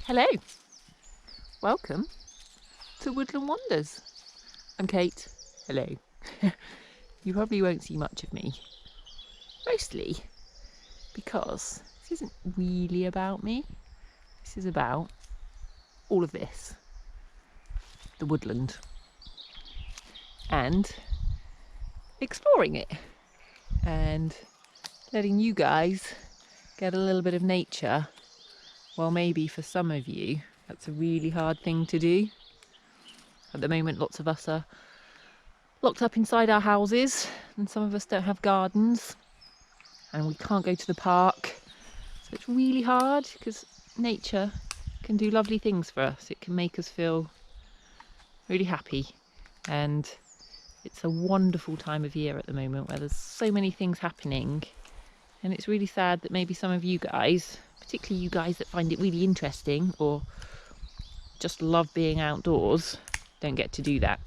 Hello, welcome to Woodland Wonders. I'm Kate. Hello. You probably won't see much of me, mostly because this isn't really about me. This is about all of this, the woodland, and exploring it and letting you guys get a little bit of nature. Well, maybe for some of you that's a really hard thing to do. At the moment, lots of us are locked up inside our houses, and some of us don't have gardens, and we can't go to the park. So it's really hard because nature can do lovely things for us. It can make us feel really happy, and it's a wonderful time of year at the moment where there's so many things happening, and it's really sad that maybe some of you guys, particularly you guys that find it really interesting or just love being outdoors, don't get to do that.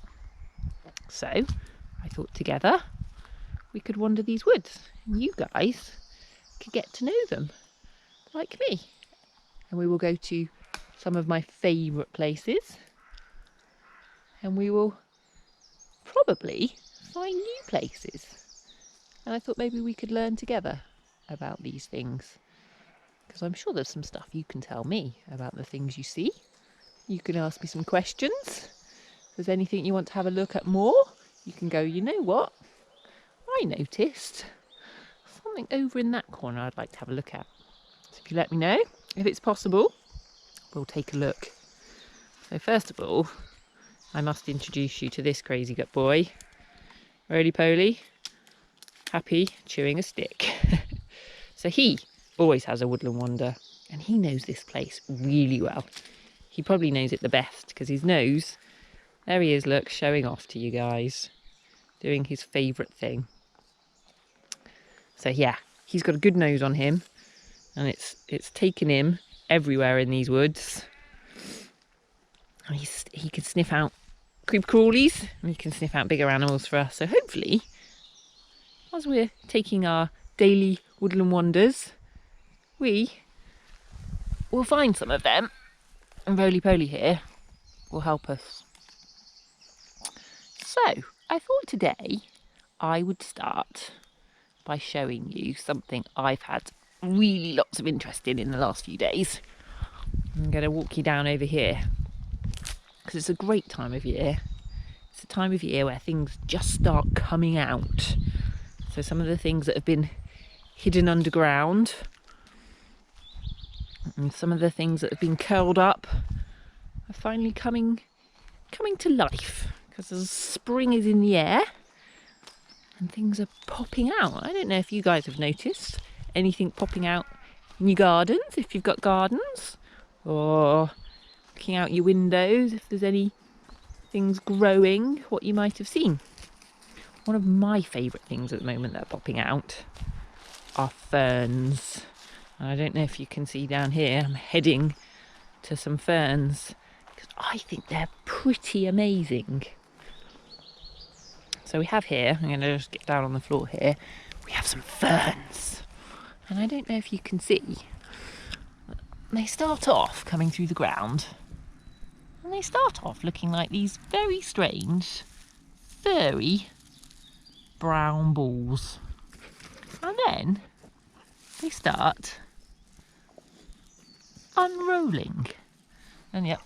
So I thought together we could wander these woods and you guys could get to know them like me. And we will go to some of my favourite places, and we will probably find new places. And I thought maybe we could learn together about these things, because I'm sure there's some stuff you can tell me about the things you see. You can ask me some questions. If there's anything you want to have a look at more, you can go, you know what? I noticed something over in that corner I'd like to have a look at. So if you let me know, if it's possible, we'll take a look. So first of all, I must introduce you to this crazy gut boy. Roly-poly, happy, chewing a stick. So he always has a woodland wander, and he knows this place really well. He probably knows it the best because his nose, there he is, look, showing off to you guys, doing his favourite thing. So yeah, he's got a good nose on him, and it's taken him everywhere in these woods. And he can sniff out creep crawlies, and he can sniff out bigger animals for us. So hopefully, as we're taking our daily woodland wanders, we will find some of them, and Roly-poly here will help us. So I thought today I would start by showing you something I've had really lots of interest in the last few days. I'm going to walk you down over here because it's a great time of year. It's a time of year where things just start coming out. So some of the things that have been hidden underground, and some of the things that have been curled up are finally coming to life, because the spring is in the air and things are popping out. I don't know if you guys have noticed anything popping out in your gardens, if you've got gardens, or looking out your windows, if there's any things growing, what you might have seen. One of my favourite things at the moment that are popping out are ferns. I don't know if you can see down here, I'm heading to some ferns because I think they're pretty amazing. So we have here, I'm going to just get down on the floor here, we have some ferns. And I don't know if you can see, they start off coming through the ground, and they start off looking like these very strange, furry, brown balls. And then they start unrolling. And yeah,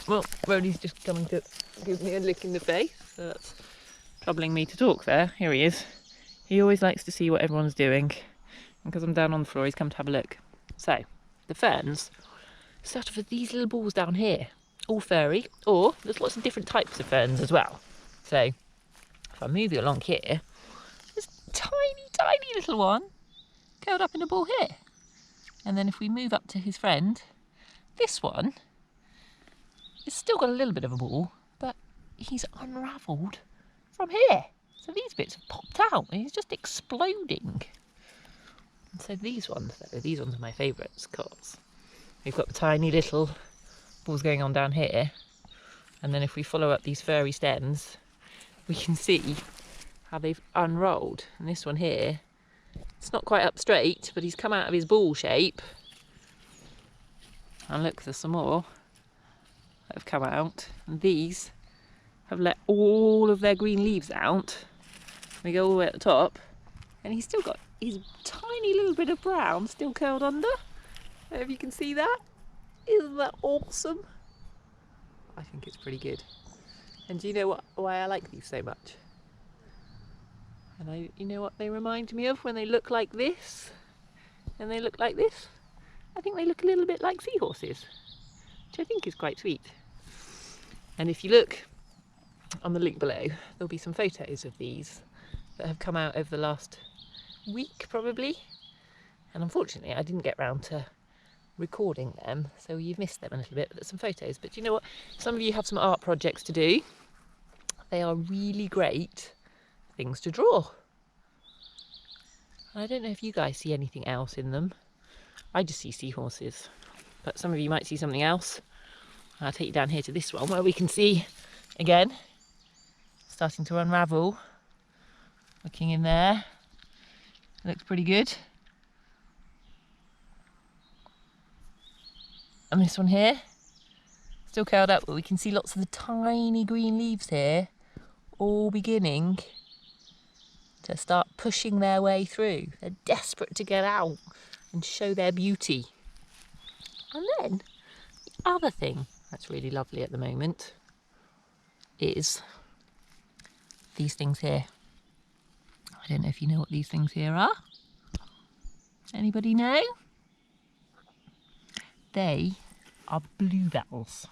well, Rhodey's just coming to give me a lick in the face, so that's troubling me to talk there. Here he is. He always likes to see what everyone's doing, and because I'm down on the floor, he's come to have a look. So the ferns start off with these little balls down here, all furry, or there's lots of different types of ferns as well. So if I move you along here, there's a tiny little one curled up in a ball here. And then if we move up to his friend, this one has still got a little bit of a ball, but he's unravelled from here. So these bits have popped out and he's just exploding. And so these ones are my favourites, because we've got the tiny little balls going on down here, and then if we follow up these furry stems, we can see how they've unrolled. And this one here, it's not quite up straight, but he's come out of his ball shape And look, there's some more that have come out. And these have let all of their green leaves out. We go all the way at the top, and he's still got his tiny little bit of brown still curled under. I don't know if you can see that. Isn't that awesome? I think it's pretty good. And do you know why I like these so much? And you know what they remind me of when they look like this? And they look like this? I think they look a little bit like seahorses, which I think is quite sweet. And if you look on the link below, there'll be some photos of these that have come out over the last week probably. And unfortunately I didn't get round to recording them, so you've missed them a little bit, but there's some photos. But you know what? Some of you have some art projects to do. They are really great things to draw. I don't know if you guys see anything else in them. I just see seahorses, but some of you might see something else. I'll take you down here to this one where we can see, again, starting to unravel. Looking in there, it looks pretty good. And this one here, still curled up, but we can see lots of the tiny green leaves here, all beginning to start pushing their way through. They're desperate to get out and show their beauty. And then the other thing that's really lovely at the moment is these things here. I don't know if you know what these things here are. Anybody know? They are bluebells.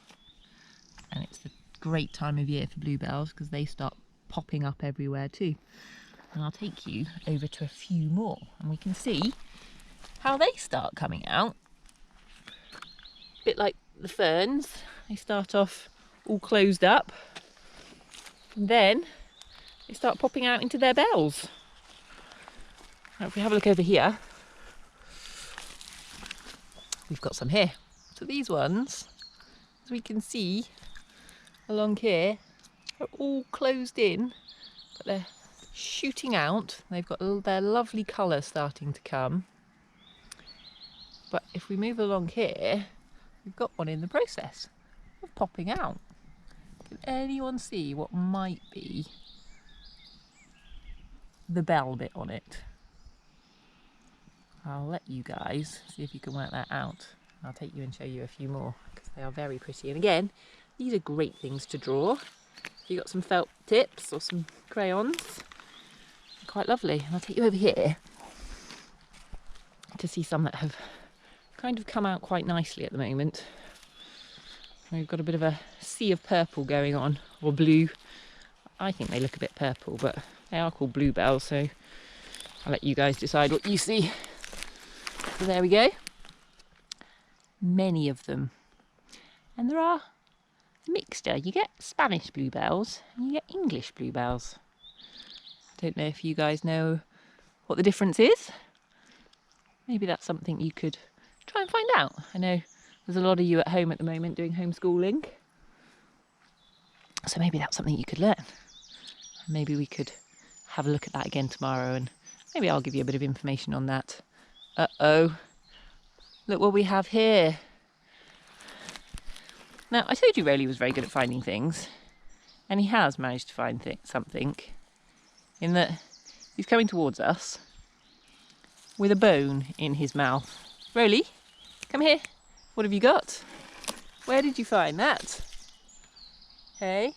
And it's the great time of year for bluebells because they start popping up everywhere too. And I'll take you over to a few more and we can see how they start coming out. A bit like the ferns, they start off all closed up and then they start popping out into their bells. Now if we have a look over here, we've got some here. So these ones, as we can see along here, are all closed in, but they're shooting out. They've got their lovely colour starting to come. But if we move along here, we've got one in the process of popping out. Can anyone see what might be the bell bit on it? I'll let you guys see if you can work that out. I'll take you and show you a few more because they are very pretty. And again, these are great things to draw. If you've got some felt tips or some crayons, they're quite lovely. And I'll take you over here to see some that have kind of come out quite nicely at the moment. We've got a bit of a sea of purple going on, or blue. I think they look a bit purple, but they are called bluebells, so I'll let you guys decide what you see. So there we go. Many of them. And there are a mixture. You get Spanish bluebells and you get English bluebells. Don't know if you guys know what the difference is. Maybe that's something you could try and find out. I know there's a lot of you at home at the moment doing homeschooling. So maybe that's something you could learn. Maybe we could have a look at that again tomorrow and maybe I'll give you a bit of information on that. Uh-oh. Look what we have here. Now, I told you Rowley was very good at finding things. And he has managed to find something. In that he's coming towards us with a bone in his mouth. Rowley, come here. What have you got? Where did you find that? Hey?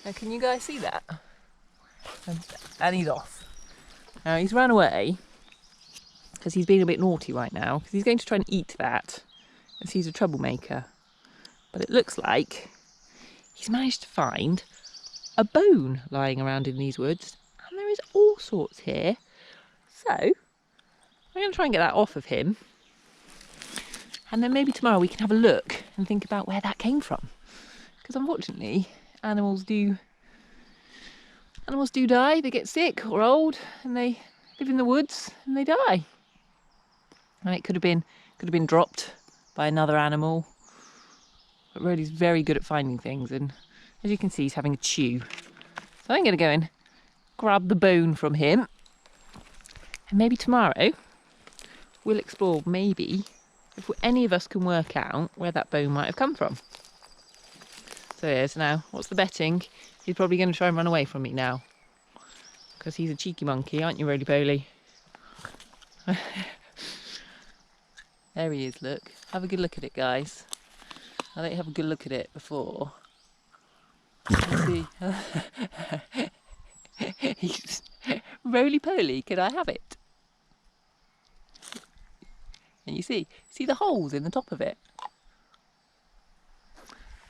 Now, can you guys see that? And he's off. Now, he's run away because he's being a bit naughty right now because he's going to try and eat that as he's a troublemaker. But it looks like he's managed to find a bone lying around in these woods, and there is all sorts here. So I'm going to try and get that off of him, and then maybe tomorrow we can have a look and think about where that came from, because unfortunately animals do die. They get sick or old and they live in the woods and they die. And it could have been dropped by another animal. But Rowley's very good at finding things, and as you can see, he's having a chew. So I'm going to go and grab the bone from him, and maybe tomorrow we'll explore maybe if any of us can work out where that bone might have come from. So here's now, what's the betting? He's probably going to try and run away from me now. Because he's a cheeky monkey, aren't you, roly-poly? There he is, look. Have a good look at it, guys. I let you have a good look at it before. See? Roly-poly, can I have it? And you see the holes in the top of it?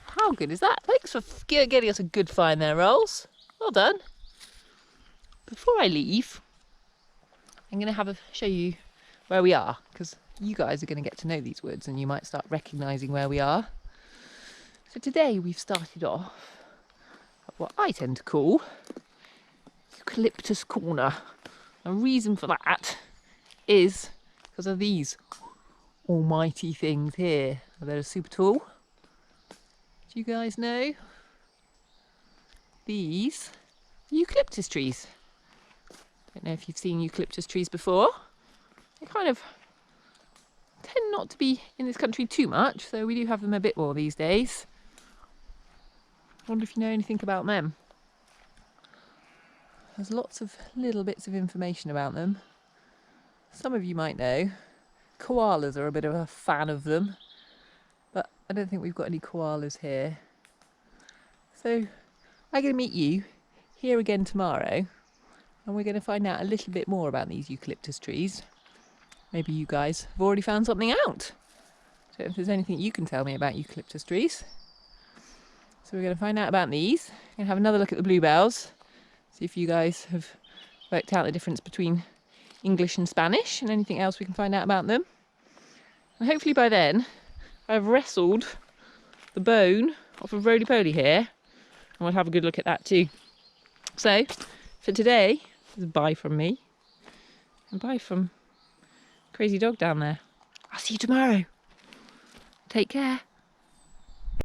How good is that? Thanks for getting us a good find there, Rolls. Well done. Before I leave, I'm going to show you where we are, because you guys are going to get to know these woods and you might start recognising where we are. So today we've started off at what I tend to call Eucalyptus Corner. The reason for that is because of these almighty things here. They're super tall. Do you guys know? These are eucalyptus trees. Don't know if you've seen eucalyptus trees before. They kind of tend not to be in this country too much, so we do have them a bit more these days. I wonder if you know anything about them. There's lots of little bits of information about them. Some of you might know. Koalas are a bit of a fan of them, but I don't think we've got any koalas here. So I'm going to meet you here again tomorrow, and we're going to find out a little bit more about these eucalyptus trees. Maybe you guys have already found something out. So if there's anything you can tell me about eucalyptus trees. So we're going to find out about these. We're going to have another look at the bluebells. See if you guys have worked out the difference between English and Spanish and anything else we can find out about them. And hopefully by then I've wrestled the bone off of roly-poly here, and we'll have a good look at that too. So for today, this is bye from me and bye from Crazy Dog down there. I'll see you tomorrow. Take care.